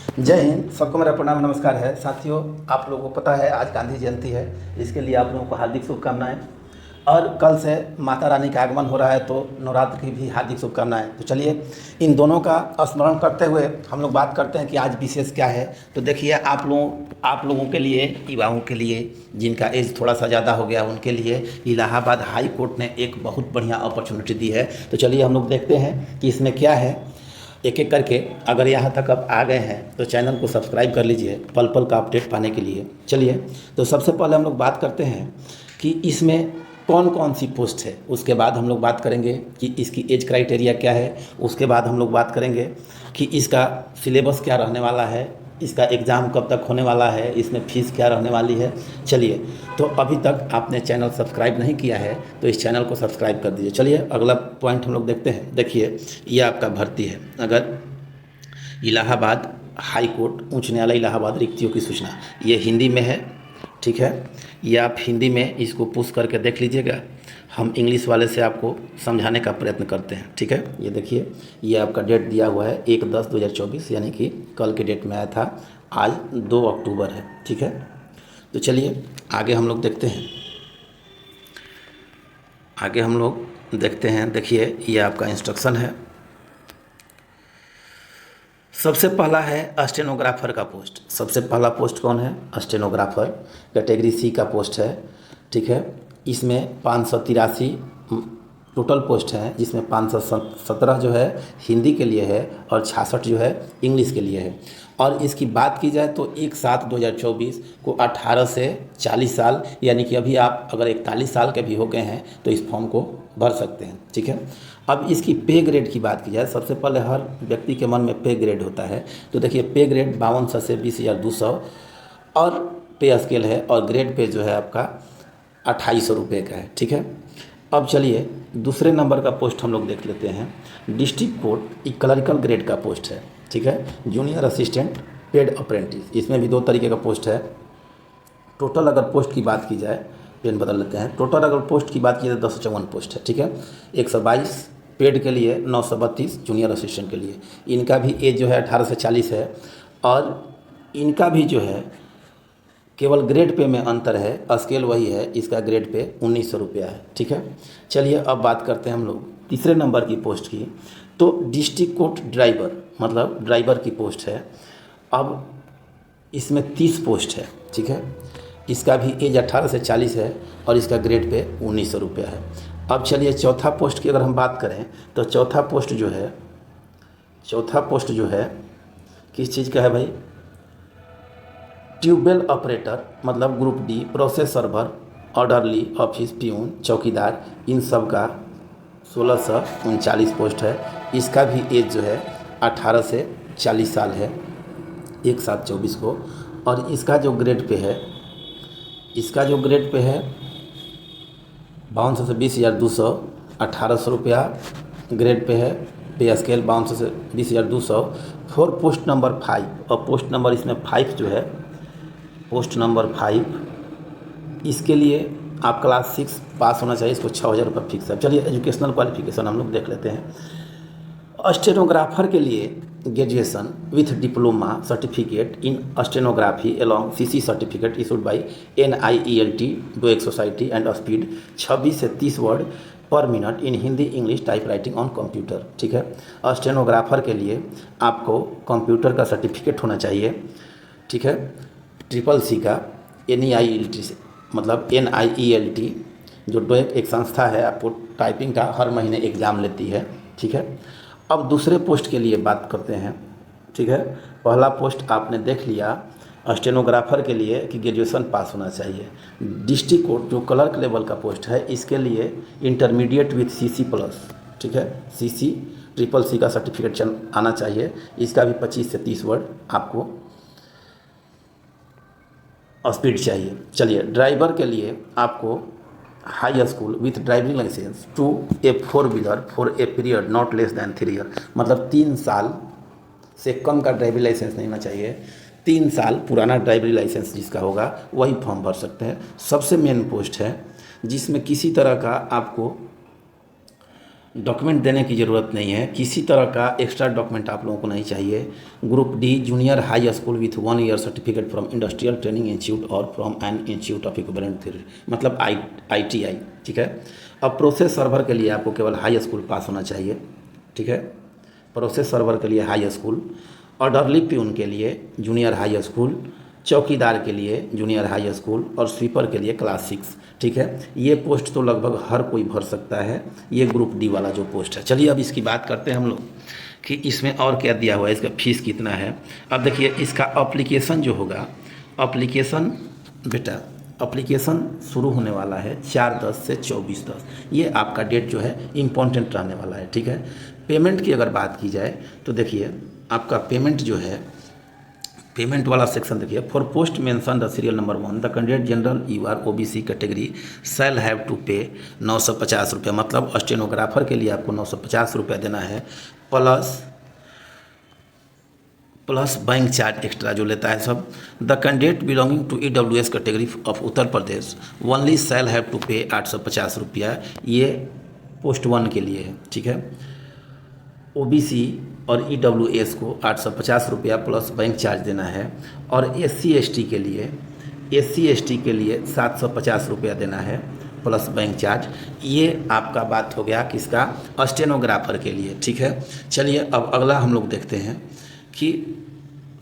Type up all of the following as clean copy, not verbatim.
जय हिंद। सबको मेरा प्रणाम नमस्कार है। साथियों, आप लोगों को पता है आज गांधी जयंती है, इसके लिए आप लोगों को हार्दिक शुभकामनाएं। और कल से माता रानी का आगमन हो रहा है, तो नवरात्र की भी हार्दिक शुभकामनाएं। तो चलिए इन दोनों का स्मरण करते हुए हम लोग बात करते हैं कि आज विशेष क्या है। तो देखिए, आप लोगों के लिए, युवाओं के लिए, जिनका एज थोड़ा सा ज़्यादा हो गया, उनके लिए इलाहाबाद हाई कोर्ट ने एक बहुत बढ़िया अपॉर्चुनिटी दी है। तो चलिए हम लोग देखते हैं कि इसमें क्या है, एक एक करके। अगर यहाँ तक आप आ गए हैं तो चैनल को सब्सक्राइब कर लीजिए पल पल का अपडेट पाने के लिए। चलिए, तो सबसे पहले हम लोग बात करते हैं कि इसमें कौन कौन सी पोस्ट है। उसके बाद हम लोग बात करेंगे कि इसकी एज क्राइटेरिया क्या है। उसके बाद हम लोग बात करेंगे कि इसका सिलेबस क्या रहने वाला है, इसका एग्ज़ाम कब तक होने वाला है, इसमें फ़ीस क्या रहने वाली है। चलिए, तो अभी तक आपने चैनल सब्सक्राइब नहीं किया है तो इस चैनल को सब्सक्राइब कर दीजिए। चलिए अगला पॉइंट हम लोग देखते हैं। देखिए, ये आपका भर्ती है। अगर इलाहाबाद हाई कोर्ट उच्च न्यायालय इलाहाबाद रिक्तियों की सूचना, ये हिंदी में है, ठीक है। ये आप हिंदी में इसको पुश करके देख लीजिएगा। हम इंग्लिश वाले से आपको समझाने का प्रयत्न करते हैं, ठीक है। ये देखिए, ये आपका डेट दिया हुआ है 1/10/2024, यानी कि कल के डेट में आया था। आज 2 अक्टूबर है, ठीक है। तो चलिए आगे हम लोग देखते हैं। देखिए, ये आपका इंस्ट्रक्शन है। सबसे पहला है स्टेनोग्राफर का पोस्ट। सबसे पहला पोस्ट कौन है? स्टेनोग्राफर। कैटेगरी सी का पोस्ट है, ठीक है। इसमें 583 टोटल पोस्ट हैं, जिसमें 517 जो है हिंदी के लिए है और 66 जो है इंग्लिश के लिए है। और इसकी बात की जाए तो 1/7/2024 को 18 से 40 साल, यानी कि अभी आप अगर 41 साल के भी हो गए हैं तो इस फॉर्म को भर सकते हैं, ठीक है। अब इसकी पे ग्रेड की बात की जाए, सबसे पहले हर व्यक्ति के मन में पे ग्रेड होता है। तो देखिए, पे ग्रेड 5200 से 20,200 और पे स्केल है, और ग्रेड पे जो है आपका 2800 रुपये का है, ठीक है। अब चलिए दूसरे नंबर का पोस्ट हम लोग देख लेते हैं। डिस्ट्रिक्ट कोर्ट एक क्लरिकल ग्रेड का पोस्ट है, ठीक है। जूनियर असिस्टेंट पेड अप्रेंटिस, इसमें भी 2 तरीके का पोस्ट है। टोटल अगर पोस्ट की बात की जाए, पेन बदल लेते हैं, टोटल अगर पोस्ट की बात की जाए 254 पोस्ट है, ठीक है। 122 पेड के लिए, 932 जूनियर असिस्टेंट के लिए। इनका भी एज जो है 18 से 40 है, और इनका भी जो है केवल ग्रेड पे में अंतर है, स्केल वही है, इसका ग्रेड पे 1900 रुपया है, ठीक है। चलिए अब बात करते हैं हम लोग तीसरे नंबर की पोस्ट की। तो डिस्ट्रिक्ट कोर्ट ड्राइवर, मतलब ड्राइवर की पोस्ट है। अब इसमें 30 पोस्ट है, ठीक है। इसका भी एज 18 से 40 है और इसका ग्रेड पे 1900 रुपया है। अब चलिए चौथा पोस्ट की अगर हम बात करें तो चौथा पोस्ट जो है किस चीज़ का है भाई? ट्यूबवेल ऑपरेटर, मतलब group D, process server, orderly, office peon, चौकीदार, इन सब का 1639 पोस्ट है। इसका भी एज जो है 18 से 40 साल है, 1/7/24 को। और इसका जो ग्रेड पे है 5200 से 20,200, 1800 रुपया ग्रेड पे है। पे स्केल 5200 से 20,200। फोर पोस्ट नंबर 5, और पोस्ट नंबर इसमें 5 जो है, पोस्ट नंबर 5, इसके लिए आप क्लास 6 पास होना चाहिए। इसको 6,000 रुपये फिक्स है। चलिए एजुकेशनल क्वालिफिकेशन हम लोग देख लेते हैं। स्टेनोग्राफर के लिए graduation with diploma certificate in stenography along CC certificate issued by NIELT डोएक society and speed 26 से 30 word per minute in Hindi English type writing on computer, ठीक है। स्टेनोग्राफर के लिए आपको कंप्यूटर का सर्टिफिकेट होना चाहिए, ठीक है। CCC का NIELT से, मतलब NIELT जो डोएक एक संस्था है, आपको टाइपिंग का हर महीने एग्ज़ाम लेती है, ठीक है। अब दूसरे पोस्ट के लिए बात करते हैं, ठीक है। पहला पोस्ट आपने देख लिया स्टेनोग्राफर के लिए कि ग्रेजुएशन पास होना चाहिए। डिस्ट्रिक्ट कोर्ट जो क्लर्क लेवल का पोस्ट है, इसके लिए इंटरमीडिएट विथ CC+, ठीक है। CC का सर्टिफिकेट आना चाहिए। इसका भी 25 से 30 वर्ड आपको स्पीड चाहिए। चलिए, ड्राइवर के लिए आपको high school with driving licence to a 4-व्हीलर for a period not less than 3 year, मतलब 3 साल से कम का ड्राइविंग लाइसेंस नहीं होना चाहिए। 3 साल पुराना ड्राइविंग लाइसेंस जिसका होगा वही फॉर्म भर सकते हैं। सबसे मेन पोस्ट है जिसमें किसी तरह का आपको डॉक्यूमेंट देने की ज़रूरत नहीं है, किसी तरह का एक्स्ट्रा डॉक्यूमेंट आप लोगों को नहीं चाहिए। Group D junior high school with 1 year certificate from industrial training institute और from an institute of equivalent theory, मतलब ITI, ठीक है। अब प्रोसेस सर्वर के लिए आपको केवल हाई स्कूल पास होना चाहिए, ठीक है। प्रोसेस सर्वर के लिए हाई स्कूल, ऑर्डरली प्यून के लिए जूनियर हाई स्कूल, चौकीदार के लिए जूनियर हाई स्कूल और स्वीपर के लिए क्लास 6, ठीक है। ये पोस्ट तो लगभग हर कोई भर सकता है, ये ग्रुप डी वाला जो पोस्ट है। चलिए अब इसकी बात करते हैं हम लोग कि इसमें और क्या दिया हुआ है, इसका फीस कितना है। अब देखिए इसका अप्लीकेशन जो होगा, अप्लीकेशन बेटा अप्लीकेशन शुरू होने वाला है 4/10 से 24/10, ये आपका डेट जो है इम्पोर्टेंट रहने वाला है, ठीक है। पेमेंट की अगर बात की जाए तो देखिए आपका पेमेंट जो है, पेमेंट वाला सेक्शन देखिए, for post mention the serial number 1 the candidate general UR OBC category shall have to pay 950 रुपया, मतलब स्टेनोग्राफर के लिए आपको 950 रुपया देना है, प्लस बैंक चार्ज एक्स्ट्रा जो लेता है सब। The candidate belonging to EWS category of Uttar Pradesh only shall have to pay 850 रुपया, ये पोस्ट 1 के लिए है, ठीक है। OBC और EWS को 850 रुपया प्लस बैंक चार्ज देना है, और SC ST के लिए 750 रुपया देना है प्लस बैंक चार्ज। ये आपका बात हो गया किसका, स्टेनोग्राफर के लिए, ठीक है। चलिए अब अगला हम लोग देखते हैं कि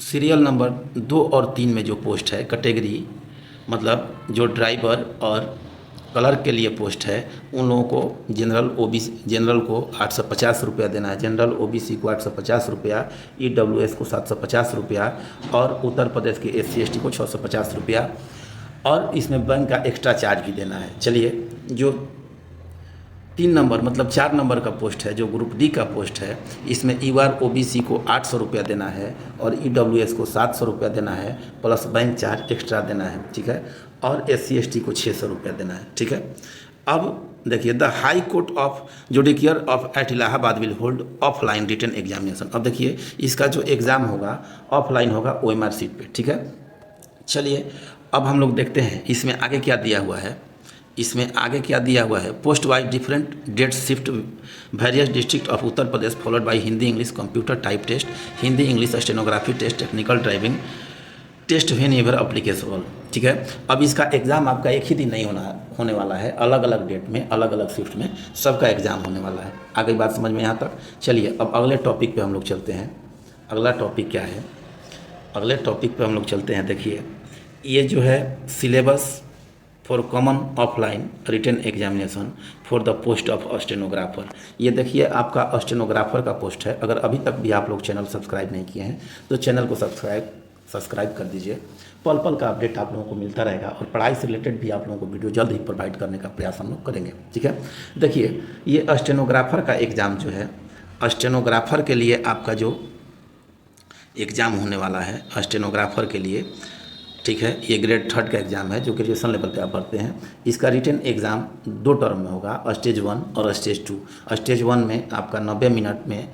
सीरियल नंबर 2 और 3 में जो पोस्ट है कैटेगरी, मतलब जो ड्राइवर और क्लर्क के लिए पोस्ट है, उन लोगों को जनरल को 850 रुपया देना है, जनरल OBC को 850 रुपया, EWS को 750 रुपया और उत्तर प्रदेश के SC ST को 650 रुपया, और इसमें बैंक का एक्स्ट्रा चार्ज भी देना है। चलिए जो 3 नंबर मतलब 4 नंबर का पोस्ट है, जो ग्रुप डी का पोस्ट है, इसमें UR OBC को 800 रुपया देना है और EWS को 700 रुपया देना है प्लस बैंक चार्ज एक्स्ट्रा देना है, ठीक है, और SC ST को 600 रुपया देना है, ठीक है। अब देखिए the high court of judicial of at Allahabad will hold offline written examination. अब देखिए इसका जो एग्ज़ाम होगा ऑफलाइन होगा OMR सीट पे, ठीक है। चलिए अब हम लोग देखते हैं इसमें आगे क्या दिया हुआ है, इसमें आगे क्या दिया हुआ है, post wise different date shift various district of Uttar Pradesh followed by Hindi English computer type test, Hindi English stenography test, technical driving test whenever applicable, ठीक है। अब इसका एग्ज़ाम आपका एक ही दिन नहीं होने वाला है, अलग अलग डेट में अलग अलग शिफ्ट में सबका एग्ज़ाम होने वाला है। आगे बात समझ में यहाँ तक। चलिए अब अगले टॉपिक पे हम लोग चलते हैं। अगला टॉपिक क्या है, अगले टॉपिक पे हम लोग चलते हैं। देखिए ये जो है syllabus for common offline written examination for the post of stenographer, ये देखिए आपका स्टेनोग्राफर का पोस्ट है। अगर अभी तक भी आप लोग चैनल सब्सक्राइब नहीं किए हैं तो चैनल को सब्सक्राइब कर दीजिए, पल पल का अपडेट आप लोगों को मिलता रहेगा, और पढ़ाई से रिलेटेड भी आप लोगों को वीडियो जल्द ही प्रोवाइड करने का प्रयास हम लोग करेंगे, ठीक है। देखिए ये स्टेनोग्राफर का एग्ज़ाम जो है, स्टेनोग्राफर के लिए आपका जो एग्ज़ाम होने वाला है स्टेनोग्राफर के लिए, ठीक है, ये ग्रेड 3 का एग्ज़ाम है जो ग्रेजुएशन लेवल पे आप पढ़ते हैं। इसका रिटन एग्ज़ाम 2 टर्म में होगा, स्टेज 1 और स्टेज 2। स्टेज 1 में आपका 90 मिनट में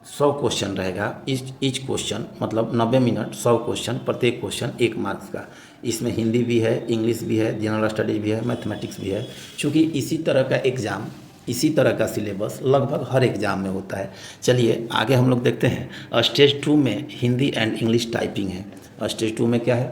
100 क्वेश्चन रहेगा, ईच क्वेश्चन मतलब 90 मिनट 100 क्वेश्चन, प्रत्येक क्वेश्चन 1 मार्क्स का। इसमें हिंदी भी है, इंग्लिश भी है, जनरल स्टडीज़ भी है, मैथमेटिक्स भी है। चूँकि इसी तरह का एग्ज़ाम, इसी तरह का सिलेबस लगभग हर एग्ज़ाम में होता है। चलिए आगे हम लोग देखते हैं। स्टेज 2 में हिंदी एंड इंग्लिश टाइपिंग है। स्टेज 2 में क्या है,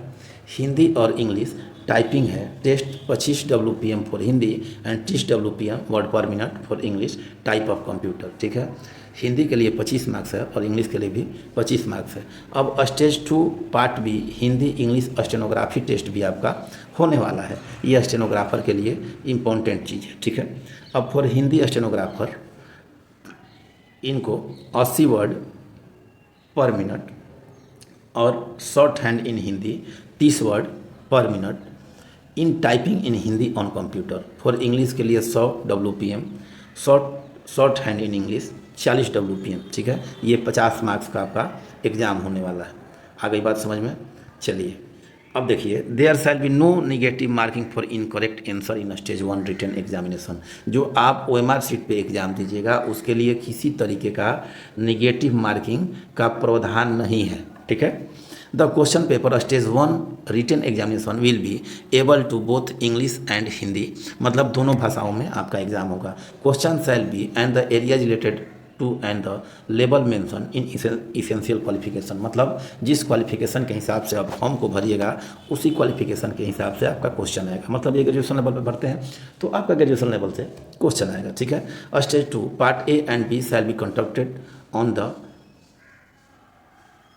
हिंदी और इंग्लिश टाइपिंग है। Test 25 WPM for Hindi and 30 WPM word per minute for English type of computer, ठीक है। हिंदी के लिए 25 मार्क्स है और इंग्लिश के लिए भी 25 मार्क्स है। अब स्टेज 2 पार्ट भी हिंदी इंग्लिश स्टेनोग्राफी टेस्ट भी आपका होने वाला है। ये स्टेनोग्राफर के लिए इम्पोर्टेंट चीज़ है, ठीक है। अब फॉर हिंदी स्टेनोग्राफर इनको 80 वर्ड पर मिनट और short hand in Hindi 30 word per minute, in typing in Hindi on computer. For English के लिए 100 WPM, short hand in English 40 WPM, ठीक है। ये 50 मार्क्स का आपका एग्ज़ाम होने वाला है। आ गई बात समझ में। चलिए अब देखिए, there shall be no negative marking for incorrect answer in stage 1 written examination. जो आप OMR सीट पे एग्ज़ाम दीजिएगा उसके लिए किसी तरीके का निगेटिव मार्किंग का प्रावधान नहीं है, ठीक है। The question paper stage 1 written examination will be able to both English and Hindi, मतलब दोनों भाषाओं में आपका एग्जाम होगा। Question shall be and the area related to and the level mention in essential qualification, मतलब जिस क्वालिफिकेशन के हिसाब से आप फॉर्म को भरिएगा उसी क्वालिफिकेशन के हिसाब से आपका क्वेश्चन आएगा। मतलब ये ग्रेजुएशन लेवल पे भरते हैं तो आपका ग्रेजुएशन लेवल से क्वेश्चन आएगा, ठीक है। Stage 2 part A and B shall be conducted on the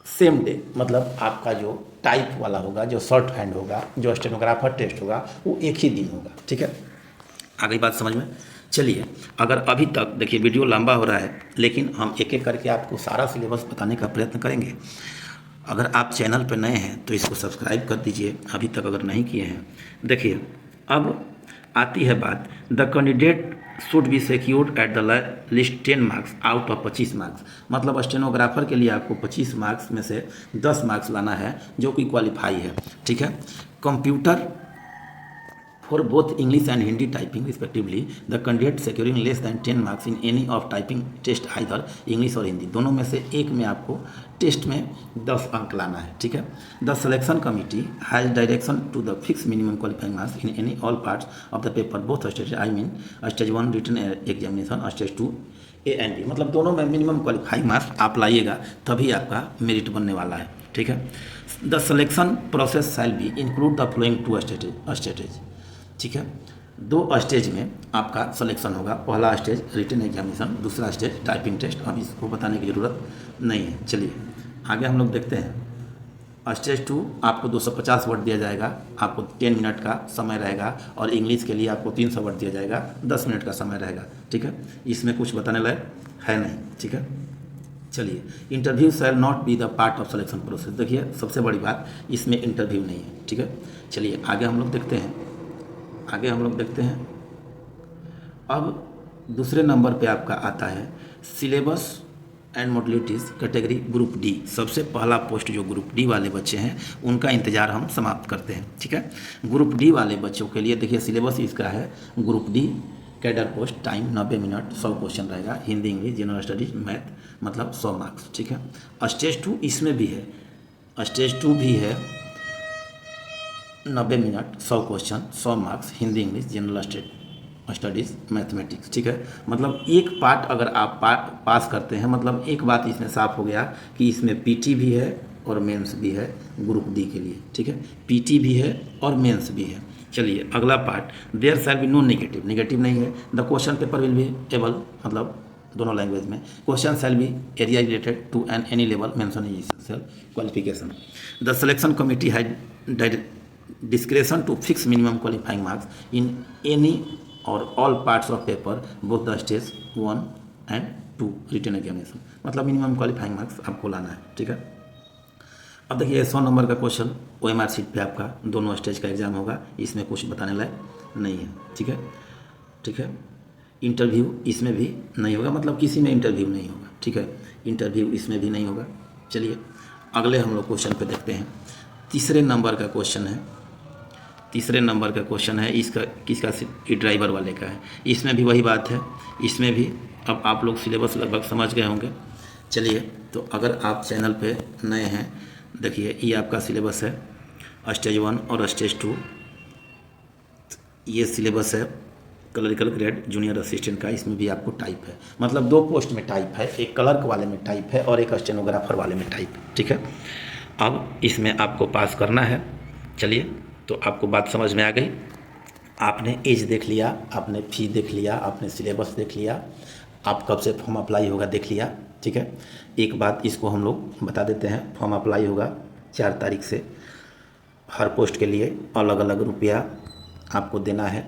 same day, मतलब आपका जो टाइप वाला होगा, जो शॉर्ट हैंड होगा, जो स्टेनोग्राफर टेस्ट होगा वो एक ही दिन होगा, ठीक है। आ गई बात समझ में। चलिए, अगर अभी तक देखिए वीडियो लंबा हो रहा है लेकिन हम एक एक करके आपको सारा सिलेबस बताने का प्रयत्न करेंगे। अगर आप चैनल पर नए हैं तो इसको सब्सक्राइब कर दीजिए अभी तक अगर नहीं किए हैं। देखिए, अब आती है बात, the candidate should be secured at the list 10 marks out of 25 marks, मतलब स्टेनोग्राफर के लिए आपको 25 मार्क्स में से 10 मार्क्स लाना है जो कि क्वालिफाई है, ठीक है। Computer for both English and Hindi typing respectively the candidate securing less than 10 marks in any of typing test either English और हिंदी, दोनों में से एक में आपको टेस्ट में 10 अंक लाना है, ठीक है। The selection committee has direction to the fix minimum qualifying marks in any all parts of the paper both stage, I mean stage 1 written examination, stage 2 A and B, मतलब दोनों में मिनिमम क्वालिफाइंग मार्क्स आप लाइएगा तभी आपका merit बनने वाला है, ठीक है। The selection process shall be include the flowing 2 stages, ठीक है। 2 स्टेज में आपका सिलेक्शन होगा, पहला स्टेज रिटन एग्जामिनेशन, दूसरा स्टेज टाइपिंग टेस्ट। अब इसको बताने की ज़रूरत नहीं है। चलिए आगे हम लोग देखते हैं। स्टेज 2 आपको 250 वर्ड दिया जाएगा, आपको 10 मिनट का समय रहेगा, और इंग्लिश के लिए आपको 300 वर्ड दिया जाएगा, 10 मिनट का समय रहेगा, ठीक है। इसमें कुछ बताने लायक है नहीं, ठीक है। चलिए, interview shall not be the part of selection process, देखिए सबसे बड़ी बात इसमें इंटरव्यू नहीं है, ठीक है। चलिए आगे हम लोग देखते हैं। अब दूसरे नंबर पे आपका आता है syllabus and modalities category group D. सबसे पहला पोस्ट जो ग्रुप डी वाले बच्चे हैं उनका इंतज़ार हम समाप्त करते हैं, ठीक है। ग्रुप डी वाले बच्चों के लिए देखिए सिलेबस इसका है, group D cadre post, time 90 minute, 100 question रहेगा, Hindi English general studies math, मतलब 100 मार्क्स, ठीक है। स्टेज 2 इसमें भी है, स्टेज 2 भी है, 90 minute, 100 question, 100 marks, Hindi English general studies mathematics, ठीक है। मतलब एक पार्ट अगर आप पास करते हैं, मतलब एक बात इसमें साफ हो गया कि इसमें पीटी भी है और मेंस भी है ग्रुप डी के लिए, ठीक है। पीटी भी है और मेंस भी है। चलिए अगला part, there shall be no negative, negative नहीं है। The question paper will be able, मतलब दोनों लैंग्वेज में। Question shall be area related to an any level mention in essential qualification. The selection committee has discretion to fix minimum qualifying marks in any or all parts of paper both the stage 1 and 2 written examination, मतलब minimum qualifying marks आपको लाना है, ठीक है। अब देखिए 100 number का question OMR sheet पे आपका दोनों स्टेज का एग्जाम होगा, इसमें कुछ बताने लायक नहीं है, ठीक है, ठीक है। इंटरव्यू इसमें भी नहीं होगा, मतलब किसी में इंटरव्यू नहीं होगा, ठीक है। इंटरव्यू इसमें भी नहीं होगा। चलिए अगले हम लोग क्वेश्चन पे देखते हैं। तीसरे नंबर का क्वेश्चन है, इसका किसका, ड्राइवर वाले का है। इसमें भी वही बात है, इसमें भी अब आप लोग सिलेबस लगभग समझ गए होंगे। चलिए, तो अगर आप चैनल पे नए हैं, देखिए ये आपका सिलेबस है, स्टेज 1 और स्टेज 2, ये सिलेबस है क्लरिकल ग्रेड जूनियर असिस्टेंट का। इसमें भी आपको टाइप है, मतलब 2 पोस्ट में टाइप है, एक क्लर्क वाले में टाइप है और एक स्टेनोग्राफर वाले में टाइप है, ठीक है। अब इसमें आपको पास करना है। चलिए, तो आपको बात समझ में आ गई, आपने एज देख लिया, आपने फी देख लिया, आपने सिलेबस देख लिया, आप कब से फॉर्म अप्लाई होगा देख लिया, ठीक है। एक बात इसको हम लोग बता देते हैं, फॉर्म अप्लाई होगा 4 तारीख से, हर पोस्ट के लिए अलग अलग रुपया आपको देना है,